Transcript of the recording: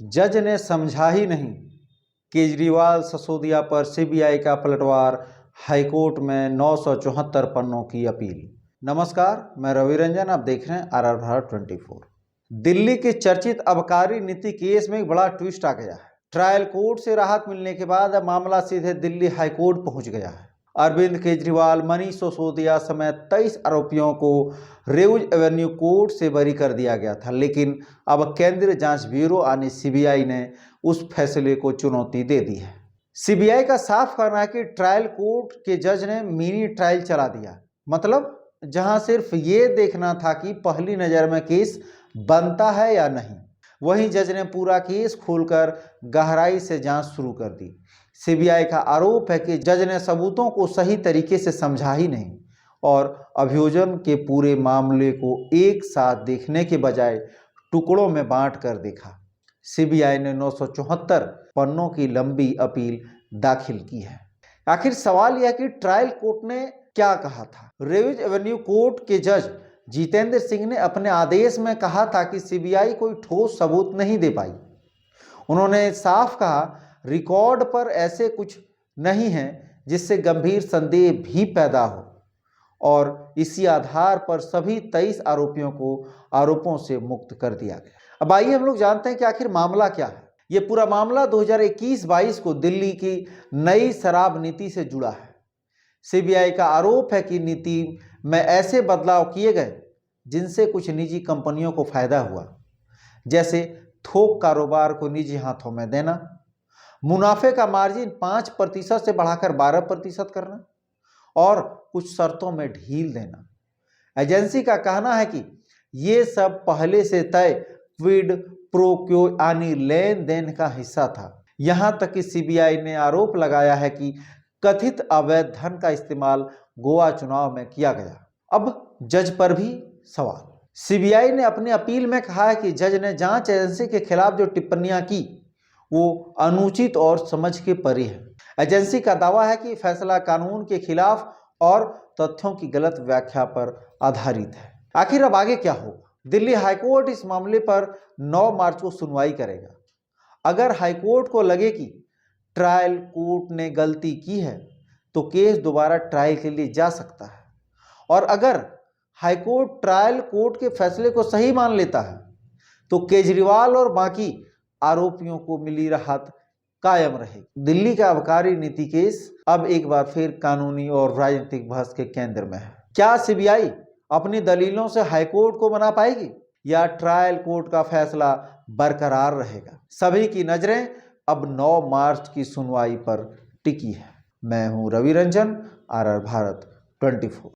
जज ने समझा ही नहीं, केजरीवाल सिसोदिया पर सीबीआई का पलटवार, हाईकोर्ट में 974 पन्नों की अपील। नमस्कार, मैं रवि रंजन, आप देख रहे हैं RR भारत 24। दिल्ली के चर्चित आबकारी नीति केस में एक बड़ा ट्विस्ट आ गया है। ट्रायल कोर्ट से राहत मिलने के बाद अब मामला सीधे दिल्ली हाईकोर्ट पहुंच गया है। अरविंद केजरीवाल, मनीष सिसोदिया समेत 23 आरोपियों को रोज एवेन्यू कोर्ट से बरी कर दिया गया था, लेकिन अब केंद्रीय जांच ब्यूरो यानी सीबीआई ने उस फैसले को चुनौती दे दी है। सीबीआई का साफ कहना है कि ट्रायल कोर्ट के जज ने मिनी ट्रायल चला दिया, मतलब जहां सिर्फ ये देखना था कि पहली नजर में केस बनता है या नहीं, वहीं जज ने पूरा केस खोलकर गहराई से जांच शुरू कर दी। सीबीआई का आरोप है कि जज ने सबूतों को सही तरीके से समझा ही नहीं और अभियोजन के पूरे मामले को एक साथ देखने के बजाय टुकड़ों में बांट कर देखा। सीबीआई ने 974 पन्नों की लंबी अपील दाखिल की है। आखिर सवाल यह कि ट्रायल कोर्ट ने क्या कहा था। रोज एवेन्यू कोर्ट के जज जितेंद्र सिंह ने अपने आदेश में कहा था कि सीबीआई कोई ठोस सबूत नहीं दे पाई। उन्होंने साफ कहा, रिकॉर्ड पर ऐसे कुछ नहीं है जिससे गंभीर संदेह भी पैदा हो, और इसी आधार पर सभी 23 आरोपियों को आरोपों से मुक्त कर दिया गया। अब आइए हम लोग जानते हैं कि आखिर मामला क्या है। ये पूरा मामला 2021-22 को दिल्ली की नई शराब नीति से जुड़ा है। सीबीआई का आरोप है कि नीति में ऐसे बदलाव किए गए जिनसे कुछ निजी कंपनियों को फायदा हुआ, जैसे थोक कारोबार को निजी हाथों में देना, मुनाफे का मार्जिन 5% से बढ़ाकर 12% करना और कुछ शर्तों में ढील देना। एजेंसी का कहना है कि ये सब पहले से तय क्विड प्रो क्यो यानी लेन देन का हिस्सा था। यहां तक कि सीबीआई ने आरोप लगाया है कि कथित अवैध धन का इस्तेमाल गोवा चुनाव में किया गया। अब जज पर भी सवाल। सीबीआई ने अपनी अपील में कहा है कि जज ने जांच एजेंसी के खिलाफ जो टिप्पणियां की वो अनुचित और समझ के परे है। एजेंसी का दावा है कि फैसला कानून के खिलाफ और तथ्यों की गलत व्याख्या पर आधारित है। आखिर अब आगे क्या होगा? दिल्ली हाईकोर्ट इस मामले पर 9 मार्च को सुनवाई करेगा। अगर हाईकोर्ट को लगे कि ट्रायल कोर्ट ने गलती की है तो केस दोबारा ट्रायल के लिए जा सकता है, और अगर हाईकोर्ट ट्रायल कोर्ट के फैसले को सही मान लेता है तो केजरीवाल और बाकी आरोपियों को मिली राहत कायम रहेगी। दिल्ली का आबकारी नीति केस अब एक बार फिर कानूनी और राजनीतिक बहस के केंद्र में है। क्या सीबीआई अपनी दलीलों से हाईकोर्ट को मना पाएगी या ट्रायल कोर्ट का फैसला बरकरार रहेगा? सभी की नजरें अब 9 मार्च की सुनवाई पर टिकी है। मैं हूं रवि रंजन, RR भारत 24।